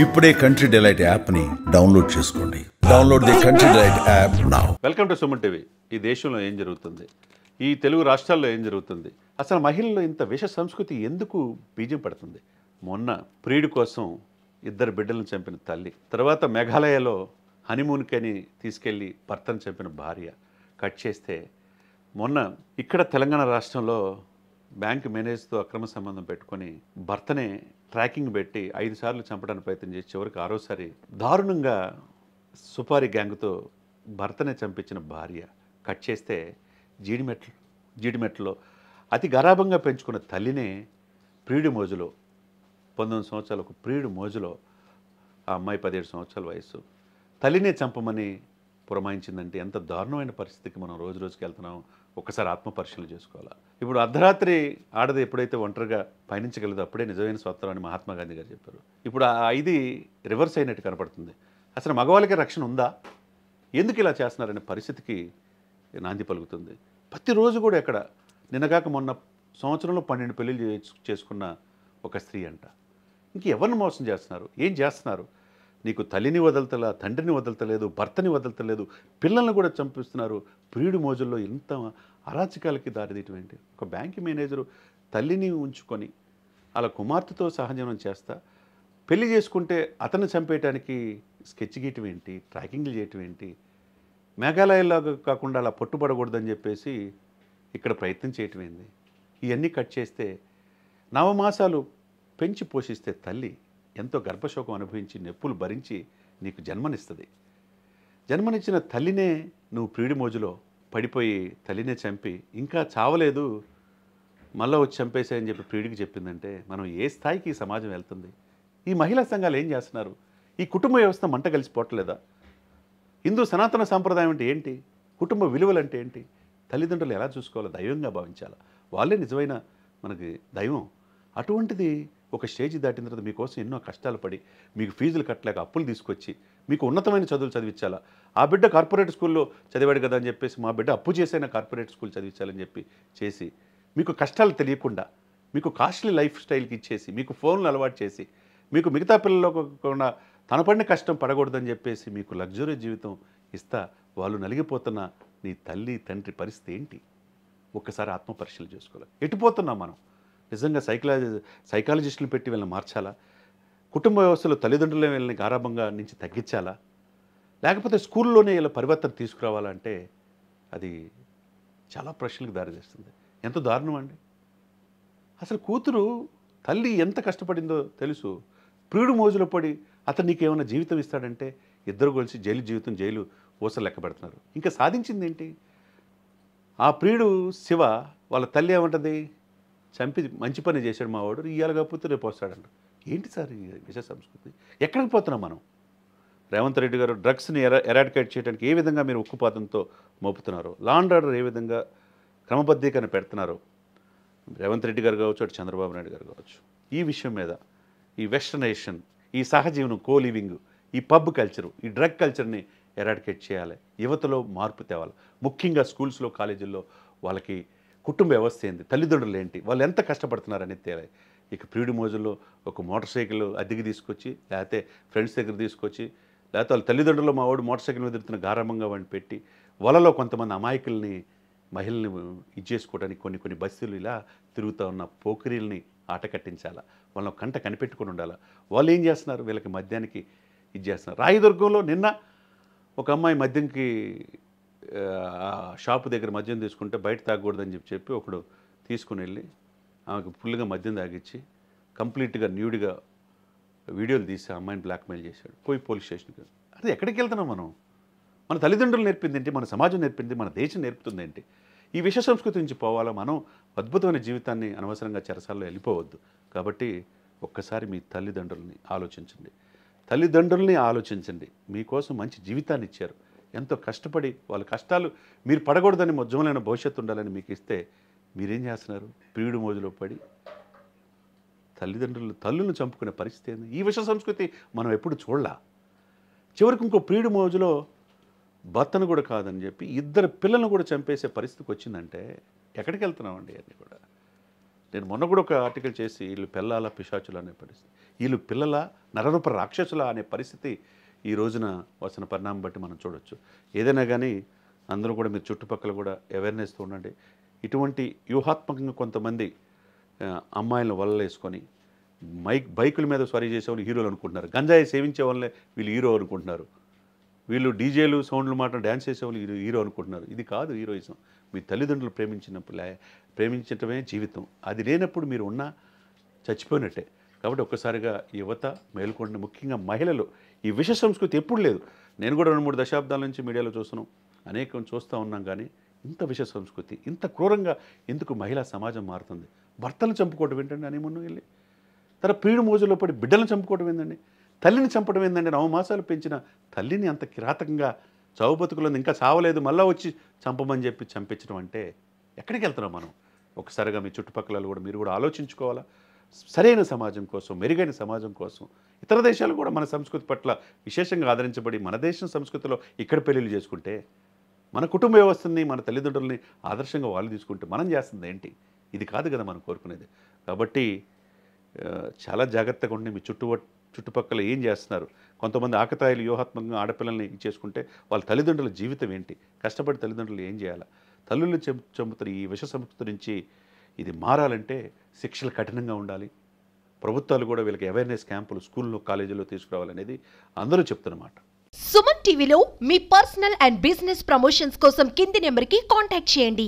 ఇప్పుడే country delight యాప్ని download చేసుకోండి. Download the country delight app now. Welcome to Suman TV. ఈ దేశంలో ఏం జరుగుతుంది, ఈ తెలుగు రాష్ట్రాల్లో ఏం జరుగుతుంది, అసలు మహిళల్లో ఇంత విష సంస్కృతి ఎందుకు బీజం పడుతుంది? మొన్న ప్రియుడి కోసం 2 బిడ్డలను చంపిన తల్లి, తర్వాత మేఘాలయలో హనీమూన్కని తీసుకెళ్లి భర్తను చంపిన భార్య, కట్ చేస్తే మొన్న ఇక్కడ తెలంగాణ రాష్ట్రంలో బ్యాంక్ మేనేజర్తో అక్రమ సంబంధం పెట్టుకొని భర్తనే ట్రాకింగ్ పెట్టి 5 సార్లు చంపడానికి ప్రయత్నం చేసి చివరికి 6వసారి దారుణంగా సుపారీ గ్యాంగ్తో భర్తనే చంపించిన భార్య, కట్ చేస్తే జీడిమెట్లో అతి గరాభంగా పెంచుకున్న తల్లినే ప్రియుడి మోజులో 19 సంవత్సరాలు ఒక ప్రియుడి మోజులో ఆ అమ్మాయి 17 సంవత్సరాల వయసు తల్లినే చంపమని పురమాయించిందంటే ఎంత దారుణమైన పరిస్థితికి మనం రోజు రోజుకి వెళ్తున్నాం. ఒక్కసారి ఆత్మపరిశీలన చేసుకోవాలా. ఇప్పుడు అర్ధరాత్రి ఆడది ఎప్పుడైతే ఒంటరిగా పయనించగలదో అప్పుడే నిజమైన స్వతంత్రం అని మహాత్మా గాంధీ గారు చెప్పారు. ఇప్పుడు ఇది రివర్స్ అయినట్టు కనపడుతుంది. అసలు మగవాళ్ళకి రక్షణ ఉందా? ఎందుకు ఇలా చేస్తున్నారనే పరిస్థితికి నాంది పలుకుతుంది. ప్రతిరోజు కూడా ఎక్కడ నిన్నగాక మొన్న సంవత్సరంలో 12 పెళ్ళిళ్ళు చేసుకున్న ఒక స్త్రీ అంట. ఎవరిని మోసం చేస్తున్నారు? ఏం చేస్తున్నారు? నీకు తల్లిని వదలతలా, తండ్రిని వదలతలేదు, భర్తని వదలతలేదు, పిల్లల్ని కూడా చంపిస్తున్నారు. ప్రియుడి మోజుల్లో ఇంత అరాచకాలకి దారితీయటం ఏంటి? ఒక బ్యాంక్ మేనేజరు తల్లిని ఉంచుకొని అలా కుమార్తెతో సహజీవనం చేస్తా పెళ్లి చేసుకుంటే అతన్ని చంపేయటానికి స్కెచ్ గీయటం ఏంటి? ట్రాకింగ్లు చేయటం ఏంటి? మేఘాలయలాగా కాకుండా అలా పట్టుబడకూడదని చెప్పేసి ఇక్కడ ప్రయత్నం చేయటం ఏంది? ఇవన్నీ కట్ చేస్తే నవమాసాలు పెంచి పోషిస్తే తల్లి ఎంతో గర్భశోకం అనుభవించి నొప్పులు భరించి నీకు జన్మనిస్తుంది. జన్మనిచ్చిన తల్లినే నువ్వు ప్రియుడి మోజులో పడిపోయి తల్లినే చంపి ఇంకా చావలేదు మళ్ళీ వచ్చి చంపేసాయని చెప్పి ప్రియుడికి చెప్పిందంటే మనం ఏ స్థాయికి ఈ సమాజం వెళ్తుంది? ఈ మహిళా సంఘాలు ఏం చేస్తున్నారు? ఈ కుటుంబ వ్యవస్థ మంట కలిసిపోవట్లేదా? హిందూ సనాతన సాంప్రదాయం అంటే ఏంటి? కుటుంబ విలువలు అంటే ఏంటి? తల్లిదండ్రులు ఎలా చూసుకోవాలో దైవంగా భావించాలా? వాళ్ళే నిజమైన మనకి దైవం. అటువంటిది ఒక స్టేజ్ దాటిన తర్వాత మీకోసం ఎన్నో కష్టాలు పడి మీకు ఫీజులు కట్టలేక అప్పులు తీసుకొచ్చి మీకు ఉన్నతమైన చదువులు చదివించాలా? ఆ బిడ్డ కార్పొరేట్ స్కూల్లో చదివాడు కదా అని చెప్పేసి మా బిడ్డ అప్పు చేసైనా కార్పొరేట్ స్కూల్ చదివించాలని చెప్పి చేసి మీకు కష్టాలు తెలియకుండా మీకు కాస్ట్లీ లైఫ్ స్టైల్కి ఇచ్చేసి మీకు ఫోన్లు అలవాటు చేసి మీకు మిగతా పిల్లల్లో కూడా తన పడిన కష్టం పడకూడదని చెప్పేసి మీకు లగ్జరీ జీవితం ఇస్తా వాళ్ళు నలిగిపోతున్న నీ తల్లి తండ్రి పరిస్థితి ఏంటి? ఒక్కసారి ఆత్మపరిశీలన చేసుకోవాలి. ఎటుపోతున్నాం మనం? నిజంగా సైకాలజిస్టులు పెట్టి వీళ్ళని మార్చాలా? కుటుంబ వ్యవస్థలో తల్లిదండ్రుల వీళ్ళని గారాభంగా నుంచి తగ్గించాలా? లేకపోతే స్కూల్లోనే ఇలా పరివర్తన తీసుకురావాలంటే అది చాలా ప్రశ్నలకు దారితీస్తుంది. ఎంత దారుణం అండి! అసలు కూతురు తల్లి ఎంత కష్టపడిందో తెలుసు. ప్రియుడు మోజులో పడి అతను నీకేమైనా జీవితం ఇస్తాడంటే ఇద్దరు కలిసి జైలు ఊసలు లెక్క పెడుతున్నారు. ఇంకా సాధించింది ఏంటి? ఆ ప్రియుడు శివ వాళ్ళ తల్లి ఏమంటది? చంపి మంచి పని చేశాడు మా వాడు, ఇయ్యాలి కాకపోతే రేపు వస్తాడంట. ఏంటి సార్ ఈ విష సంస్కృతి? ఎక్కడికి పోతున్నాం మనం? రేవంత్ రెడ్డి గారు డ్రగ్స్ని ఎరాడికేట్ చేయడానికి ఏ విధంగా మీరు ఉక్కుపాతంతో మోపుతున్నారో, లా అండ్ ఆర్డర్ ఏ విధంగా క్రమబద్ధీకరణ పెడుతున్నారో రేవంత్ రెడ్డి గారు కావచ్చు, అటు చంద్రబాబు నాయుడు గారు కావచ్చు, ఈ విషయం మీద ఈ వెస్టర్నైజేషన్, ఈ సహజీవనం, కోలివింగ్, ఈ పబ్ కల్చరు, ఈ డ్రగ్ కల్చర్ని ఎరాడికేట్ చేయాలి. యువతలో మార్పు తేవాలి. ముఖ్యంగా స్కూల్స్లో, కాలేజీల్లో వాళ్ళకి కుటుంబ వ్యవస్థ ఏంటి, తల్లిదండ్రులు ఏంటి, వాళ్ళు ఎంత కష్టపడుతున్నారనేది తేలాలి. ఇక ప్రియుడి మోజుల్లో ఒక మోటార్ సైకిల్ అద్దెకి తీసుకొచ్చి లేకపోతే ఫ్రెండ్స్ దగ్గర తీసుకొచ్చి లేకపోతే వాళ్ళ తల్లిదండ్రులు మా వాడు మోటార్ సైకిల్ మీద తిరుగుతున్న గారాభంగా వాడిని పెట్టి వలలో కొంతమంది అమాయకుల్ని మహిళల్ని ఇచ్చేసుకోవడానికి కొన్ని బస్సులు ఇలా తిరుగుతూ ఉన్న పోకిరీల్ని ఆట కట్టించాలా? వాళ్ళని కంట కనిపెట్టుకొని ఉండాలా? వాళ్ళు ఏం చేస్తున్నారు? వీళ్ళకి మద్యానికి ఇది చేస్తున్నారు. రాయదుర్గంలో నిన్న ఒక అమ్మాయి మద్యంకి షాపు దగ్గర మద్యం తీసుకుంటే బయట తాగకూడదని చెప్పి ఒకడు తీసుకుని వెళ్ళి ఆమెకు ఫుల్గా మద్యం తాగిచ్చి కంప్లీట్గా న్యూడ్గా వీడియోలు తీసి ఆ అమ్మాయిని బ్లాక్మెయిల్ చేశాడు. పోయి పోలీస్ స్టేషన్కి. అది ఎక్కడికి వెళ్తున్నాం మనం? మన తల్లిదండ్రులు నేర్పింది ఏంటి? మన సమాజం నేర్పింది, మన దేశం నేర్పుతుంది ఏంటి? ఈ విష సంస్కృతి నుంచి పోవాలా? మనం అద్భుతమైన జీవితాన్ని అనవసరంగా చెరసాల్లో వెళ్ళిపోవద్దు. కాబట్టి ఒక్కసారి మీ తల్లిదండ్రుల్ని ఆలోచించండి. మీకోసం మంచి జీవితాన్ని ఇచ్చారు. ఎంతో కష్టపడి వాళ్ళ కష్టాలు మీరు పడకూడదని, ఉజ్వలమైన భవిష్యత్తు ఉండాలని మీకు ఇస్తే మీరేం చేస్తున్నారు? ప్రియుడి మోజులో పడి తల్లులను చంపుకునే పరిస్థితి ఏంది? ఈ విష సంస్కృతి మనం ఎప్పుడు చూడలా. చివరికి ఇంకో ప్రియుడి మోజులో భర్తను కూడా కాదని చెప్పి 2 పిల్లలను కూడా చంపేసే పరిస్థితికి వచ్చిందంటే ఎక్కడికి వెళ్తున్నామండి? అన్నీ కూడా నేను మొన్న కూడా ఒక ఆర్టికల్ చేసి వీళ్ళు పెళ్ళాల పిశాచులు అనే పరిస్థితి. వీళ్ళు పిల్లల నరరూప రాక్షసుల అనే పరిస్థితి ఈ రోజున వస్తున్న పరిణామం బట్టి మనం చూడొచ్చు. ఏదైనా కానీ అందరూ కూడా మీరు చుట్టుపక్కల కూడా అవేర్నెస్తో ఉండండి. ఇటువంటి వ్యూహాత్మకంగా కొంతమంది అమ్మాయిలను వలలేసుకొని బైకుల మీద స్వరీ చేసేవాళ్ళు హీరోలు అనుకుంటున్నారు. గంజాయి సేవించే వాళ్ళే వీళ్ళు హీరో అనుకుంటున్నారు. వీళ్ళు డీజేలు సౌండ్లు మాట డ్యాన్స్ చేసేవాళ్ళు హీరో అనుకుంటున్నారు. ఇది కాదు హీరోయిజం. మీ తల్లిదండ్రులు ప్రేమించటమే జీవితం. అది లేనప్పుడు మీరు ఉన్నా చచ్చిపోయినట్టే. కాబట్టి ఒక్కసారిగా యువత మేల్కొండ, ముఖ్యంగా మహిళలు. ఈ విష సంస్కృతి ఎప్పుడు లేదు. నేను కూడా 2-3 దశాబ్దాల నుంచి మీడియాలో చూస్తున్నాం, అనేకం చూస్తూ ఉన్నాం. కానీ ఇంత విష సంస్కృతి, ఇంత క్రూరంగా ఎందుకు మహిళా సమాజం మారుతుంది? భర్తలు చంపుకోవడం ఏంటండి? హనీమూన్ వెళ్ళి తన ప్రియుడి మోజులో పడి బిడ్డలను చంపుకోవడం ఏందండి? తల్లిని చంపడం ఏందండి? 9 మాసాలు పెంచిన తల్లిని అంత కిరాతకంగా చావు బతుకులను ఇంకా చావలేదు మళ్ళీ వచ్చి చంపమని చెప్పి చంపించడం అంటే ఎక్కడికి వెళ్తున్నాం మనం? ఒకసారిగా మీ చుట్టుపక్కల కూడా మీరు కూడా ఆలోచించుకోవాలా. సరైన సమాజం కోసం, మెరుగైన సమాజం కోసం. ఇతర దేశాలు కూడా మన సంస్కృతి పట్ల విశేషంగా ఆదరించబడి మన దేశం సంస్కృతిలో ఇక్కడ పెళ్ళిళ్ళు చేసుకుంటే, మన కుటుంబ వ్యవస్థని, మన తల్లిదండ్రులని ఆదర్శంగా వాళ్ళు తీసుకుంటే మనం చేస్తుంది ఏంటి? ఇది కాదు కదా మనం కోరుకునేది. కాబట్టి చాలా జాగ్రత్తగా ఉండి మీ చుట్టుపక్కల ఏం చేస్తున్నారు? కొంతమంది ఆకతాయిలు వ్యూహాత్మకంగా ఆడపిల్లల్ని చేసుకుంటే వాళ్ళ తల్లిదండ్రుల జీవితం ఏంటి? కష్టపడి తల్లిదండ్రులు ఏం చేయాలి? తల్లుల్ని చంపుతున్న ఈ విష సంస్కృతి నుంచి ఇది మారాలంటే శిక్షలు కఠినంగా ఉండాలి. ప్రభుత్వాలు కూడా వీళ్ళకి అవేర్నెస్ క్యాంపులు స్కూల్లో, కాలేజీలో తీసుకురావాలనేది అందరూ చెప్తున్నమాట. సుమన్ టీవీలో మీ పర్సనల్ అండ్ బిజినెస్ ప్రమోషన్స్ కోసం కింది నెంబర్కి కాంటాక్ట్ చేయండి.